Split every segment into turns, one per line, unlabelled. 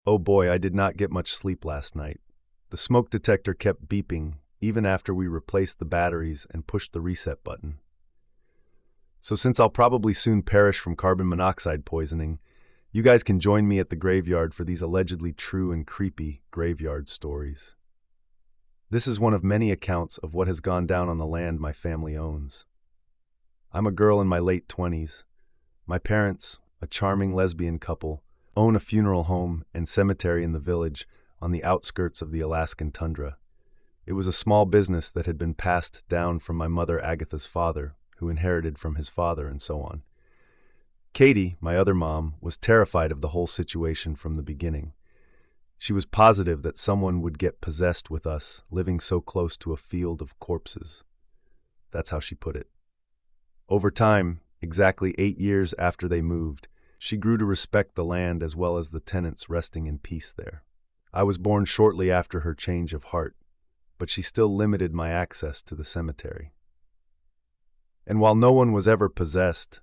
Oh boy, I did not get much sleep last night. The smoke detector kept beeping even after we replaced the batteries and pushed the reset button. So since I'll probably soon perish from carbon monoxide poisoning, you guys can join me at the graveyard for these allegedly true and creepy graveyard stories. This is one of many accounts of what has gone down on the land my family owns. I'm a girl in my late 20s. My parents, a charming lesbian couple, own a funeral home and cemetery in the village on the outskirts of the Alaskan tundra. It was a small business that had been passed down from my mother Agatha's father, who inherited from his father, and so on. Katie, my other mom, was terrified of the whole situation from the beginning. She was positive that someone would get possessed with us, living so close to a field of corpses. That's how she put it. Over time, exactly 8 years after they moved, she grew to respect the land as well as the tenants resting in peace there. I was born shortly after her change of heart, but she still limited my access to the cemetery. And while no one was ever possessed,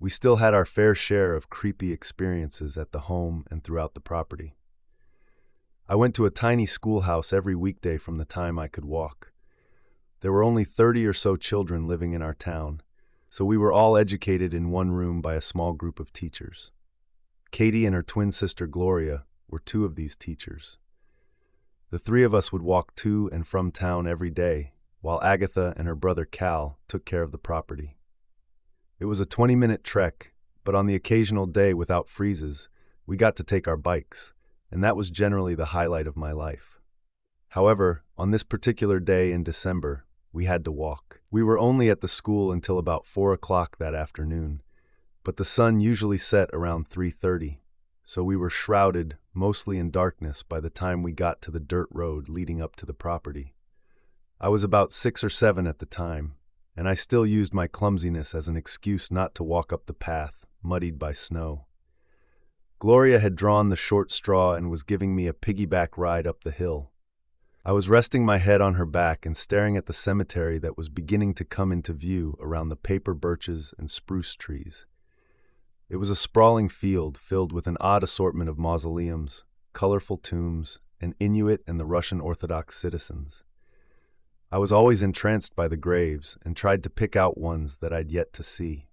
we still had our fair share of creepy experiences at the home and throughout the property. I went to a tiny schoolhouse every weekday from the time I could walk. There were only 30 or so children living in our town, so we were all educated in one room by a small group of teachers. Katie and her twin sister Gloria were two of these teachers. The three of us would walk to and from town every day, while Agatha and her brother Cal took care of the property. It was a 20-minute trek, but on the occasional day without freezes, we got to take our bikes, and that was generally the highlight of my life. However, on this particular day in December, we had to walk. We were only at the school until about 4 o'clock that afternoon, but the sun usually set around 3:30, so we were shrouded mostly in darkness by the time we got to the dirt road leading up to the property. I was about 6 or 7 at the time, and I still used my clumsiness as an excuse not to walk up the path, muddied by snow. Gloria had drawn the short straw and was giving me a piggyback ride up the hill. I was resting my head on her back and staring at the cemetery that was beginning to come into view around the paper birches and spruce trees. It was a sprawling field filled with an odd assortment of mausoleums, colorful tombs, and Inuit and the Russian Orthodox citizens. I was always entranced by the graves and tried to pick out ones that I'd yet to see.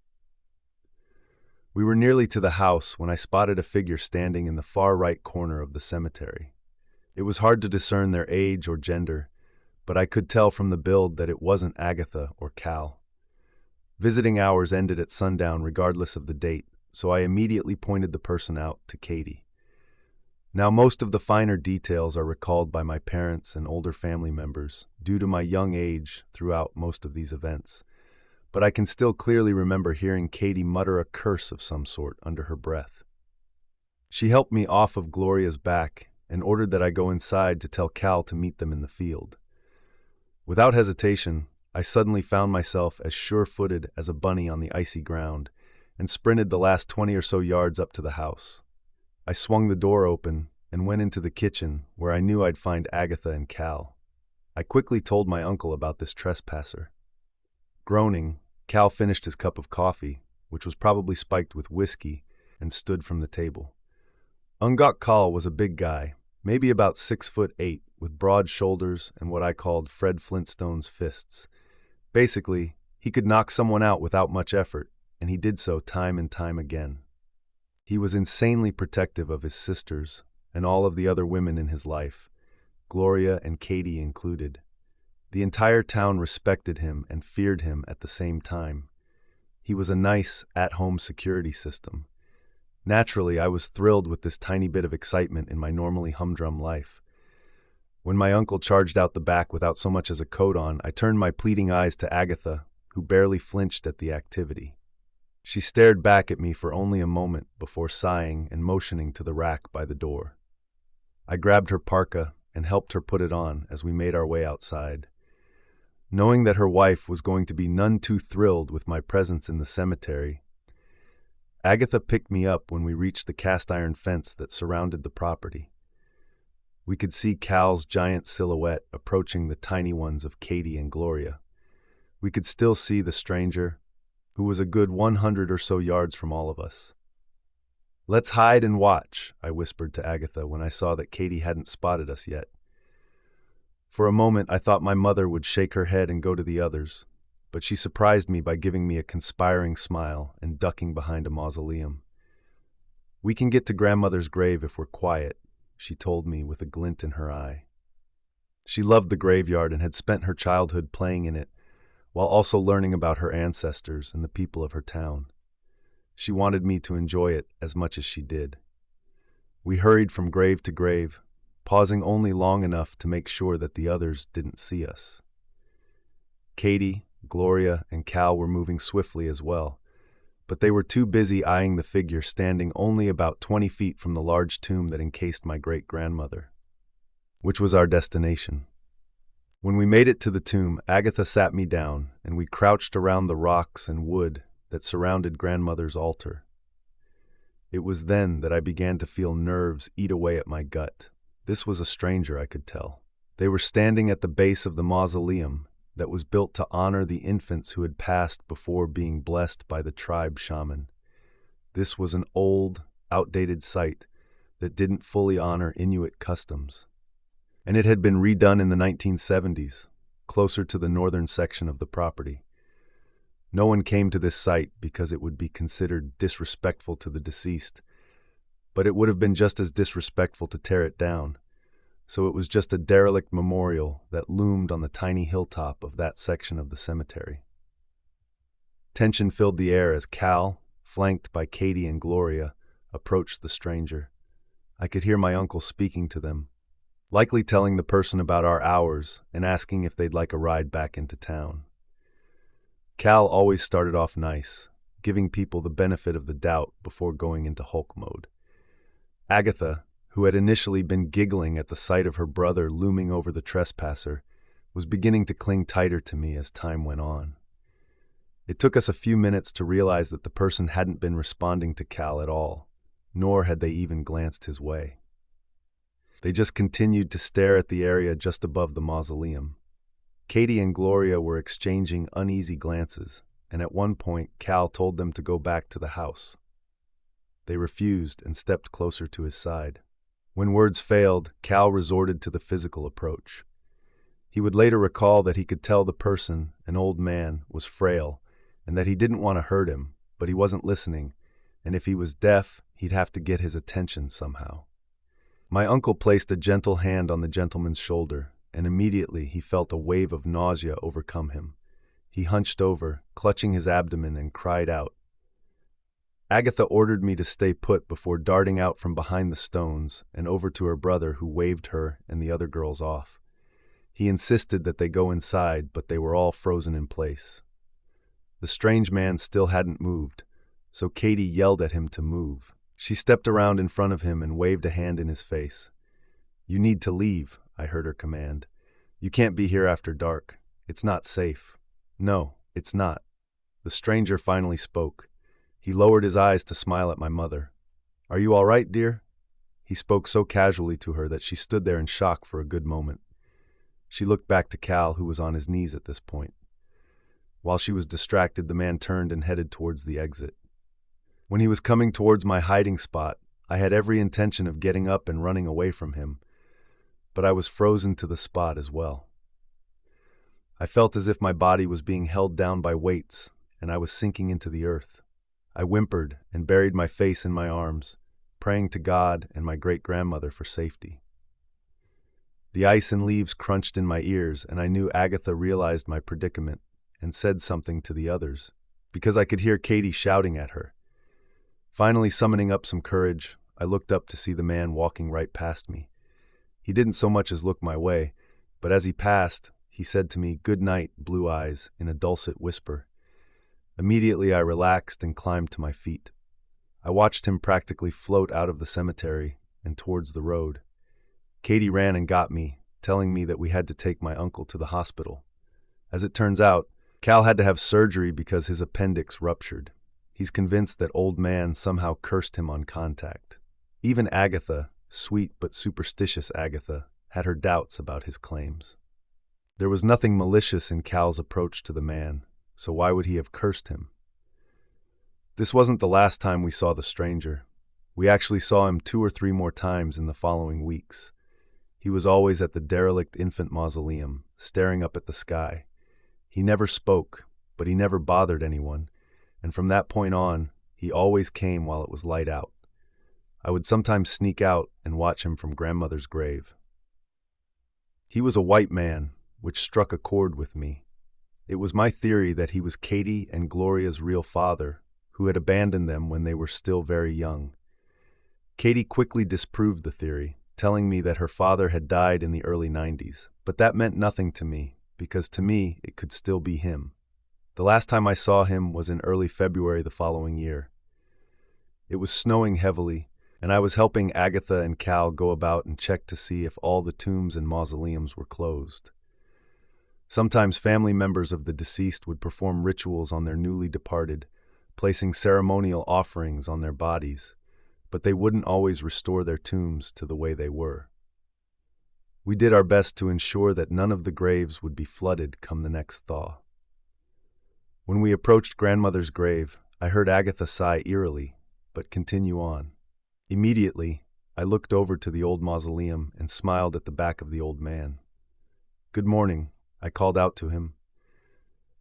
We were nearly to the house when I spotted a figure standing in the far right corner of the cemetery. It was hard to discern their age or gender, but I could tell from the build that it wasn't Agatha or Cal. Visiting hours ended at sundown regardless of the date, so I immediately pointed the person out to Katie. Now, most of the finer details are recalled by my parents and older family members due to my young age throughout most of these events, but I can still clearly remember hearing Katie mutter a curse of some sort under her breath. She helped me off of Gloria's back and ordered that I go inside to tell Cal to meet them in the field. Without hesitation, I suddenly found myself as sure-footed as a bunny on the icy ground and sprinted the last 20 or so yards up to the house. I swung the door open and went into the kitchen where I knew I'd find Agatha and Cal. I quickly told my uncle about this trespasser. Groaning, Cal finished his cup of coffee, which was probably spiked with whiskey, and stood from the table. Ungok Kal was a big guy, maybe about 6'8", with broad shoulders and what I called Fred Flintstone's fists. Basically, he could knock someone out without much effort, and he did so time and time again. He was insanely protective of his sisters and all of the other women in his life, Gloria and Katie included. The entire town respected him and feared him at the same time. He was a nice, at-home security system. Naturally, I was thrilled with this tiny bit of excitement in my normally humdrum life. When my uncle charged out the back without so much as a coat on, I turned my pleading eyes to Agatha, who barely flinched at the activity. She stared back at me for only a moment before sighing and motioning to the rack by the door. I grabbed her parka and helped her put it on as we made our way outside. Knowing that her wife was going to be none too thrilled with my presence in the cemetery, Agatha picked me up when we reached the cast-iron fence that surrounded the property. We could see Cal's giant silhouette approaching the tiny ones of Katie and Gloria. We could still see the stranger, who was a good 100 or so yards from all of us. "Let's hide and watch," I whispered to Agatha when I saw that Katie hadn't spotted us yet. For a moment, I thought my mother would shake her head and go to the others, but she surprised me by giving me a conspiring smile and ducking behind a mausoleum. "We can get to grandmother's grave if we're quiet," she told me with a glint in her eye. She loved the graveyard and had spent her childhood playing in it, while also learning about her ancestors and the people of her town. She wanted me to enjoy it as much as she did. We hurried from grave to grave, pausing only long enough to make sure that the others didn't see us. Katie, Gloria, and Cal were moving swiftly as well, but they were too busy eyeing the figure standing only about 20 feet from the large tomb that encased my great-grandmother, which was our destination. When we made it to the tomb, Agatha sat me down, and we crouched around the rocks and wood that surrounded grandmother's altar. It was then that I began to feel nerves eat away at my gut. This was a stranger, I could tell. They were standing at the base of the mausoleum that was built to honor the infants who had passed before being blessed by the tribe shaman. This was an old, outdated site that didn't fully honor Inuit customs, and it had been redone in the 1970s, closer to the northern section of the property. No one came to this site because it would be considered disrespectful to the deceased, but it would have been just as disrespectful to tear it down, so it was just a derelict memorial that loomed on the tiny hilltop of that section of the cemetery. Tension filled the air as Cal, flanked by Katie and Gloria, approached the stranger. I could hear my uncle speaking to them, likely telling the person about our hours and asking if they'd like a ride back into town. Cal always started off nice, giving people the benefit of the doubt before going into Hulk mode. Agatha, who had initially been giggling at the sight of her brother looming over the trespasser, was beginning to cling tighter to me as time went on. It took us a few minutes to realize that the person hadn't been responding to Cal at all, nor had they even glanced his way. They just continued to stare at the area just above the mausoleum. Katie and Gloria were exchanging uneasy glances, and at one point Cal told them to go back to the house. They refused and stepped closer to his side. When words failed, Cal resorted to the physical approach. He would later recall that he could tell the person, an old man, was frail, and that he didn't want to hurt him, but he wasn't listening, and if he was deaf, he'd have to get his attention somehow. My uncle placed a gentle hand on the gentleman's shoulder, and immediately he felt a wave of nausea overcome him. He hunched over, clutching his abdomen, and cried out. Agatha ordered me to stay put before darting out from behind the stones and over to her brother, who waved her and the other girls off. He insisted that they go inside, but they were all frozen in place. The strange man still hadn't moved, so Katie yelled at him to move. She stepped around in front of him and waved a hand in his face. "You need to leave," I heard her command. "You can't be here after dark. It's not safe." "No, it's not." The stranger finally spoke. He lowered his eyes to smile at my mother. "Are you all right, dear?" He spoke so casually to her that she stood there in shock for a good moment. She looked back to Cal, who was on his knees at this point. While she was distracted, the man turned and headed towards the exit. When he was coming towards my hiding spot, I had every intention of getting up and running away from him, but I was frozen to the spot as well. I felt as if my body was being held down by weights, and I was sinking into the earth. I whimpered and buried my face in my arms, praying to God and my great-grandmother for safety. The ice and leaves crunched in my ears, and I knew Agatha realized my predicament and said something to the others, because I could hear Katie shouting at her. Finally summoning up some courage, I looked up to see the man walking right past me. He didn't so much as look my way, but as he passed, he said to me, "Good night, Blue Eyes," in a dulcet whisper. Immediately I relaxed and climbed to my feet. I watched him practically float out of the cemetery and towards the road. Katie ran and got me, telling me that we had to take my uncle to the hospital. As it turns out, Cal had to have surgery because his appendix ruptured. He's convinced that old man somehow cursed him on contact. Even Agatha, sweet but superstitious Agatha, had her doubts about his claims. There was nothing malicious in Cal's approach to the man, so why would he have cursed him? This wasn't the last time we saw the stranger. We actually saw him 2 or 3 more times in the following weeks. He was always at the derelict infant mausoleum, staring up at the sky. He never spoke, but he never bothered anyone, and from that point on, he always came while it was light out. I would sometimes sneak out and watch him from grandmother's grave. He was a white man, which struck a chord with me. It was my theory that he was Katie and Gloria's real father, who had abandoned them when they were still very young. Katie quickly disproved the theory, telling me that her father had died in the early 90s, but that meant nothing to me, because to me, it could still be him. The last time I saw him was in early February the following year. It was snowing heavily, and I was helping Agatha and Cal go about and check to see if all the tombs and mausoleums were closed. Sometimes family members of the deceased would perform rituals on their newly departed, placing ceremonial offerings on their bodies, but they wouldn't always restore their tombs to the way they were. We did our best to ensure that none of the graves would be flooded come the next thaw. When we approached grandmother's grave, I heard Agatha sigh eerily, but continue on. Immediately, I looked over to the old mausoleum and smiled at the back of the old man. "Good morning," I called out to him.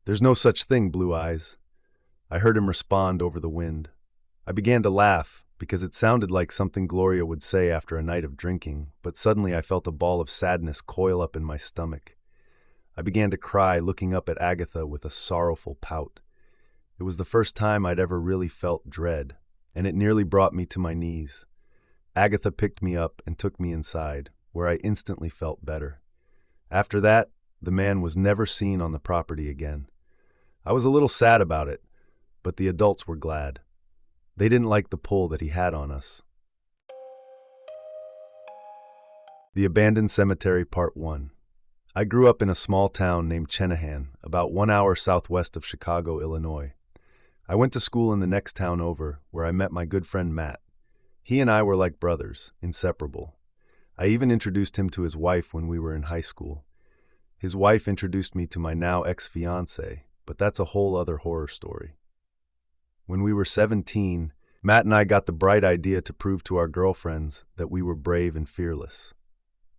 "There's no such thing, Blue Eyes." I heard him respond over the wind. I began to laugh, because it sounded like something Gloria would say after a night of drinking, but suddenly I felt a ball of sadness coil up in my stomach. I began to cry, looking up at Agatha with a sorrowful pout. It was the first time I'd ever really felt dread, and it nearly brought me to my knees. Agatha picked me up and took me inside, where I instantly felt better. After that, the man was never seen on the property again. I was a little sad about it, but the adults were glad. They didn't like the pull that he had on us. The Abandoned Cemetery Part 1. I grew up in a small town named Chenahan, about 1 hour southwest of Chicago, Illinois. I went to school in the next town over, where I met my good friend Matt. He and I were like brothers, inseparable. I even introduced him to his wife when we were in high school. His wife introduced me to my now ex-fiancé, but that's a whole other horror story. When we were 17, Matt and I got the bright idea to prove to our girlfriends that we were brave and fearless.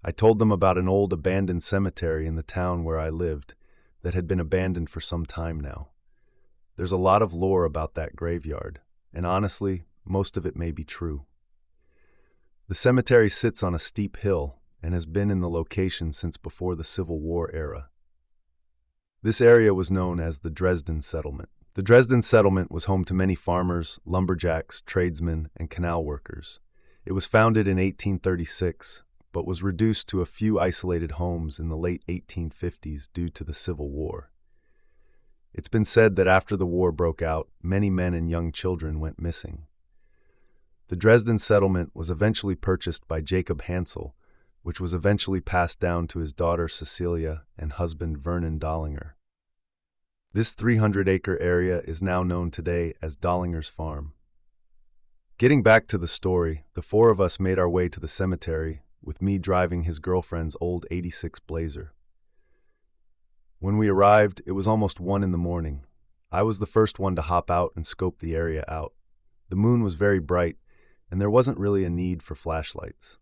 I told them about an old abandoned cemetery in the town where I lived that had been abandoned for some time now. There's a lot of lore about that graveyard, and honestly, most of it may be true. The cemetery sits on a steep hill and has been in the location since before the Civil War era. This area was known as the Dresden Settlement. The Dresden Settlement was home to many farmers, lumberjacks, tradesmen, and canal workers. It was founded in 1836, but was reduced to a few isolated homes in the late 1850s due to the Civil War. It's been said that after the war broke out, many men and young children went missing. The Dresden Settlement was eventually purchased by Jacob Hansel, which was eventually passed down to his daughter Cecilia and husband Vernon Dollinger. This 300-acre area is now known today as Dollinger's Farm. Getting back to the story, the four of us made our way to the cemetery, with me driving his girlfriend's old '86 Blazer. When we arrived, it was almost 1 in the morning. I was the first one to hop out and scope the area out. The moon was very bright, and there wasn't really a need for flashlights.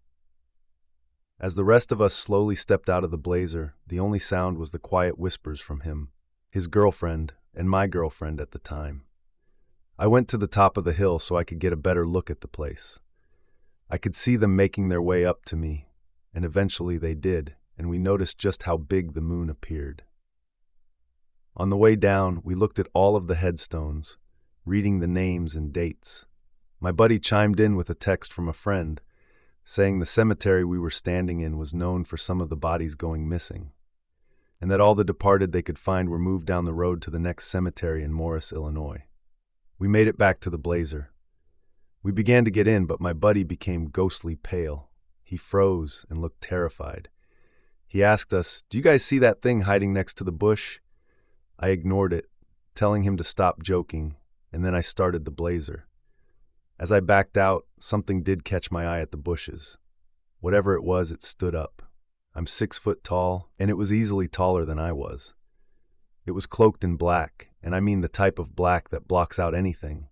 As the rest of us slowly stepped out of the Blazer, the only sound was the quiet whispers from him, his girlfriend, and my girlfriend at the time. I went to the top of the hill so I could get a better look at the place. I could see them making their way up to me, and eventually they did, and we noticed just how big the moon appeared. On the way down, we looked at all of the headstones, reading the names and dates. My buddy chimed in with a text from a friend, saying the cemetery we were standing in was known for some of the bodies going missing, and that all the departed they could find were moved down the road to the next cemetery in Morris, Illinois. We made it back to the Blazer. We began to get in, but my buddy became ghostly pale. He froze and looked terrified. He asked us, "Do you guys see that thing hiding next to the bush?" I ignored it, telling him to stop joking, and then I started the Blazer. As I backed out, something did catch my eye at the bushes. Whatever it was, it stood up. I'm 6 foot tall, and it was easily taller than I was. It was cloaked in black, and I mean the type of black that blocks out anything.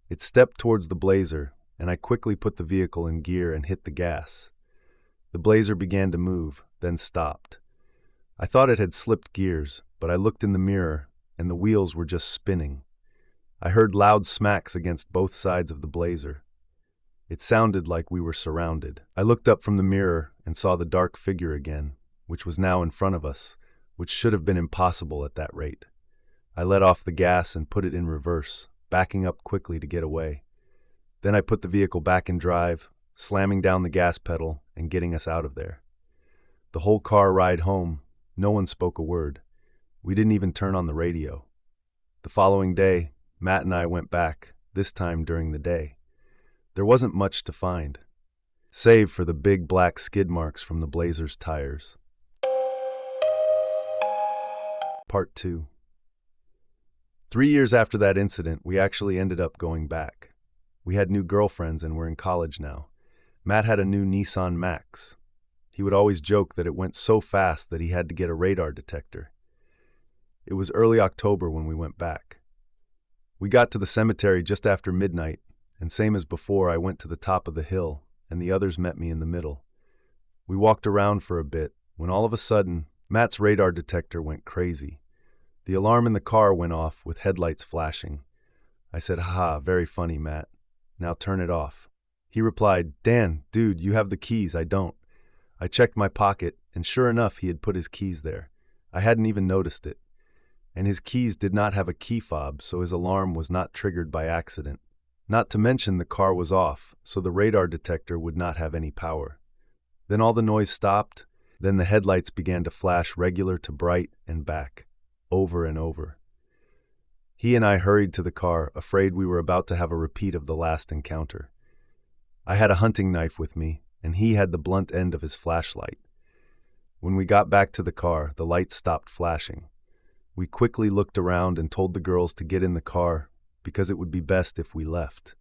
It stepped towards the Blazer, and I quickly put the vehicle in gear and hit the gas. The Blazer began to move, then stopped. I thought it had slipped gears, but I looked in the mirror, and the wheels were just spinning. I heard loud smacks against both sides of the Blazer. It sounded like we were surrounded. I looked up from the mirror and saw the dark figure again, which was now in front of us, which should have been impossible at that rate. I let off the gas and put it in reverse, backing up quickly to get away. Then I put the vehicle back in drive, slamming down the gas pedal and getting us out of there. The whole car ride home, no one spoke a word. We didn't even turn on the radio. The following day, Matt and I went back, this time during the day. There wasn't much to find, save for the big black skid marks from the Blazer's tires. Part 2. 3 years after that incident, we actually ended up going back. We had new girlfriends and were in college now. Matt had a new Nissan Max. He would always joke that it went so fast that he had to get a radar detector. It was early October when we went back. We got to the cemetery just after midnight, and same as before, I went to the top of the hill, and the others met me in the middle. We walked around for a bit, when all of a sudden, Matt's radar detector went crazy. The alarm in the car went off with headlights flashing. I said, "Haha, very funny, Matt. Now turn it off." He replied, "Dan, dude, you have the keys, I don't." I checked my pocket, and sure enough, he had put his keys there. I hadn't even noticed it. And his keys did not have a key fob, so his alarm was not triggered by accident. Not to mention the car was off, so the radar detector would not have any power. Then all the noise stopped, then the headlights began to flash regular to bright and back, over and over. He and I hurried to the car, afraid we were about to have a repeat of the last encounter. I had a hunting knife with me, and he had the blunt end of his flashlight. When we got back to the car, the lights stopped flashing. We quickly looked around and told the girls to get in the car because it would be best if we left.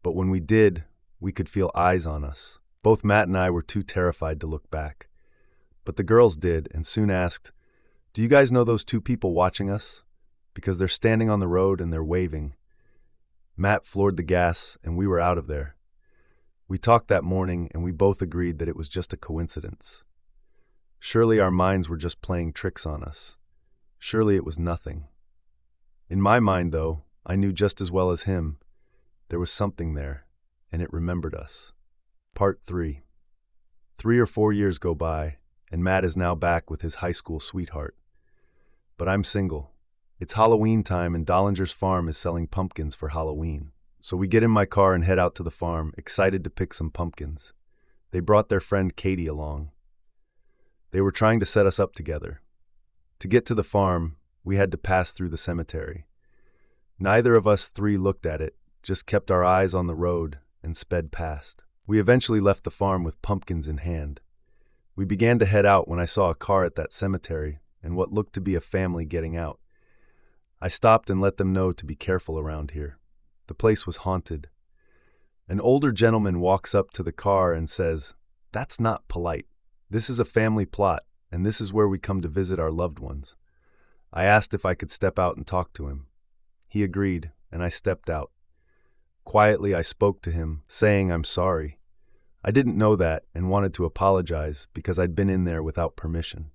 But when we did, we could feel eyes on us. Both Matt and I were too terrified to look back. But the girls did and soon asked, "Do you guys know those two people watching us? Because they're standing on the road and they're waving." Matt floored the gas and we were out of there. We talked that morning and we both agreed that it was just a coincidence. Surely our minds were just playing tricks on us. Surely it was nothing. In my mind, though, I knew just as well as him, there was something there, and it remembered us. Part 3. 3 or 4 years go by, and Matt is now back with his high school sweetheart. But I'm single. It's Halloween time and Dollinger's farm is selling pumpkins for Halloween. So we get in my car and head out to the farm, excited to pick some pumpkins. They brought their friend Katie along. They were trying to set us up together. To get to the farm, we had to pass through the cemetery. Neither of us three looked at it, just kept our eyes on the road and sped past. We eventually left the farm with pumpkins in hand. We began to head out when I saw a car at that cemetery and what looked to be a family getting out. I stopped and let them know to be careful around here. The place was haunted. An older gentleman walks up to the car and says, "That's not polite. This is a family plot, and this is where we come to visit our loved ones." I asked if I could step out and talk to him. He agreed, and I stepped out. Quietly, I spoke to him, saying I'm sorry. I didn't know that and wanted to apologize because I'd been in there without permission.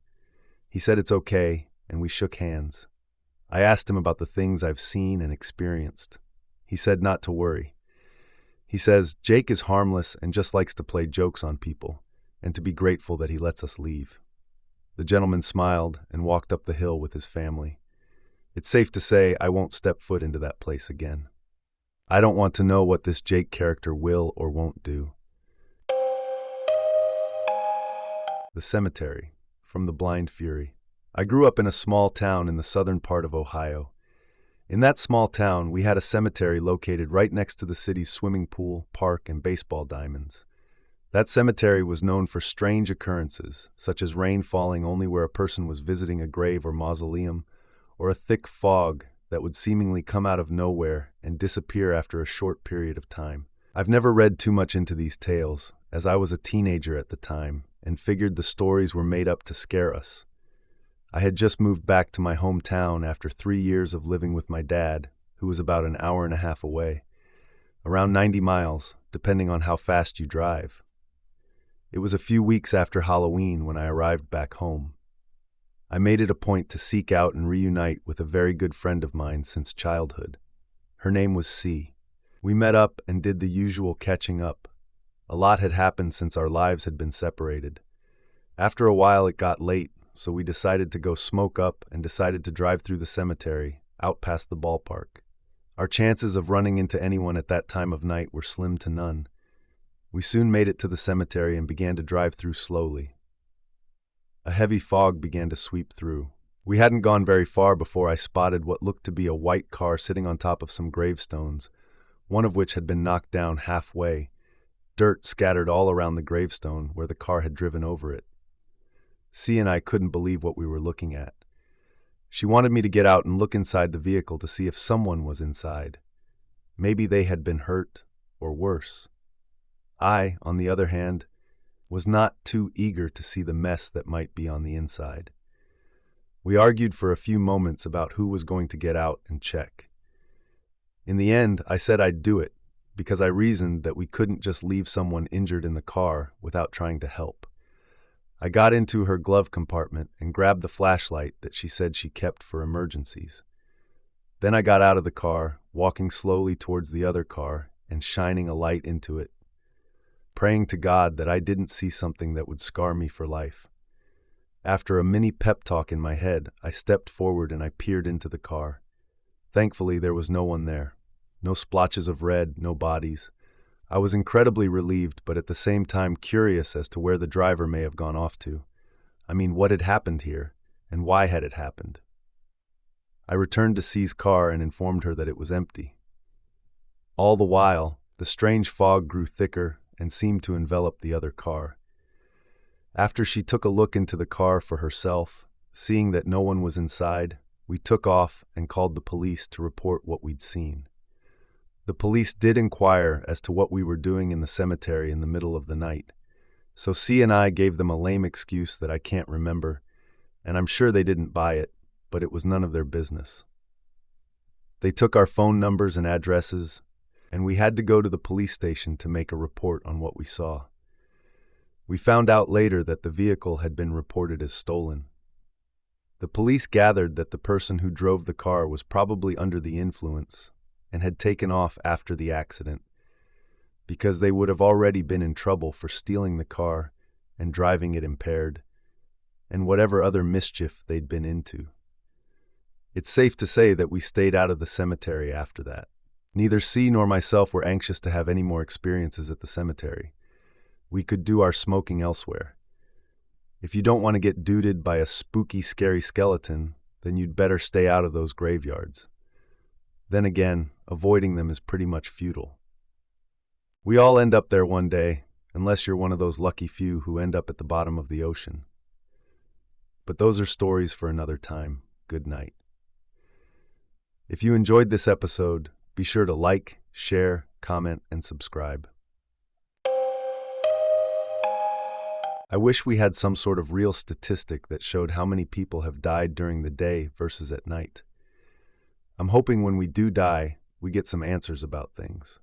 He said it's okay, and we shook hands. I asked him about the things I've seen and experienced. He said not to worry. He says Jake is harmless and just likes to play jokes on people, and to be grateful that he lets us leave. The gentleman smiled and walked up the hill with his family. It's safe to say I won't step foot into that place again. I don't want to know what this Jake character will or won't do. The Cemetery, from The Blind Fury. I grew up in a small town in the southern part of Ohio. In that small town, we had a cemetery located right next to the city's swimming pool, park, and baseball diamonds. That cemetery was known for strange occurrences, such as rain falling only where a person was visiting a grave or mausoleum, or a thick fog that would seemingly come out of nowhere and disappear after a short period of time. I've never read too much into these tales, as I was a teenager at the time, and figured the stories were made up to scare us. I had just moved back to my hometown after 3 years of living with my dad, who was about an hour and a half away. around 90 miles, depending on how fast you drive. It was a few weeks after Halloween when I arrived back home. I made it a point to seek out and reunite with a very good friend of mine since childhood. Her name was C. We met up and did the usual catching up. A lot had happened since our lives had been separated. After a while it got late, so we decided to go smoke up and decided to drive through the cemetery, out past the ballpark. Our chances of running into anyone at that time of night were slim to none. We soon made it to the cemetery and began to drive through slowly. A heavy fog began to sweep through. We hadn't gone very far before I spotted what looked to be a white car sitting on top of some gravestones, one of which had been knocked down halfway, dirt scattered all around the gravestone where the car had driven over it. C and I couldn't believe what we were looking at. She wanted me to get out and look inside the vehicle to see if someone was inside. Maybe they had been hurt, or worse. I, on the other hand, was not too eager to see the mess that might be on the inside. We argued for a few moments about who was going to get out and check. In the end, I said I'd do it, because I reasoned that we couldn't just leave someone injured in the car without trying to help. I got into her glove compartment and grabbed the flashlight that she said she kept for emergencies. Then I got out of the car, walking slowly towards the other car and shining a light into it, praying to God that I didn't see something that would scar me for life. After a mini pep talk in my head, I stepped forward and I peered into the car. Thankfully, there was no one there. No splotches of red, no bodies. I was incredibly relieved, but at the same time curious as to where the driver may have gone off to. I mean, what had happened here, and why had it happened? I returned to C's car and informed her that it was empty. All the while, the strange fog grew thicker and seemed to envelop the other car. After she took a look into the car for herself, seeing that no one was inside, we took off and called the police to report what we'd seen. The police did inquire as to what we were doing in the cemetery in the middle of the night, so C and I gave them a lame excuse that I can't remember, and I'm sure they didn't buy it, but it was none of their business. They took our phone numbers and addresses, and we had to go to the police station to make a report on what we saw. We found out later that the vehicle had been reported as stolen. The police gathered that the person who drove the car was probably under the influence and had taken off after the accident, because they would have already been in trouble for stealing the car and driving it impaired, and whatever other mischief they'd been into. It's safe to say that we stayed out of the cemetery after that. Neither C nor myself were anxious to have any more experiences at the cemetery. We could do our smoking elsewhere. If you don't want to get duded by a spooky, scary skeleton, then you'd better stay out of those graveyards. Then again, avoiding them is pretty much futile. We all end up there one day, unless you're one of those lucky few who end up at the bottom of the ocean. But those are stories for another time. Good night. If you enjoyed this episode, be sure to like, share, comment, and subscribe. I wish we had some sort of real statistic that showed how many people have died during the day versus at night. I'm hoping when we do die, we get some answers about things.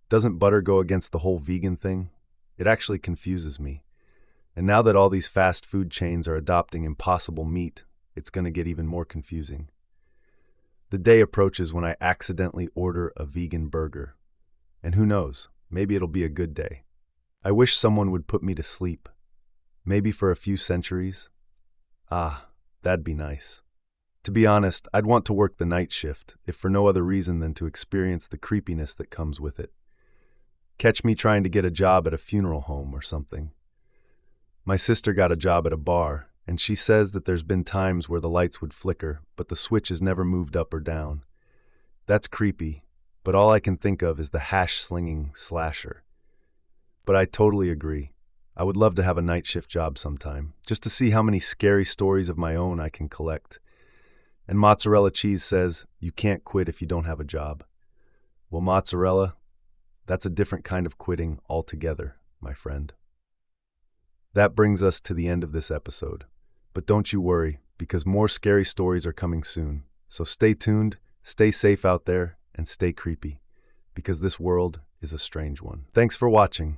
Doesn't butter go against the whole vegan thing? It actually confuses me. And now that all these fast food chains are adopting impossible meat, it's going to get even more confusing. The day approaches when I accidentally order a vegan burger. And who knows, maybe it'll be a good day. I wish someone would put me to sleep. Maybe for a few centuries. Ah, that'd be nice. To be honest, I'd want to work the night shift, if for no other reason than to experience the creepiness that comes with it. Catch me trying to get a job at a funeral home or something. My sister got a job at a bar, and she says that there's been times where the lights would flicker, but the switch is never moved up or down. That's creepy, but all I can think of is the hash-slinging slasher. But I totally agree. I would love to have a night shift job sometime, just to see how many scary stories of my own I can collect. And mozzarella cheese says, you can't quit if you don't have a job. Well, mozzarella, that's a different kind of quitting altogether, my friend. That brings us to the end of this episode. But don't you worry, because more scary stories are coming soon. So stay tuned, stay safe out there, and stay creepy. because this world is a strange one. Thanks for watching.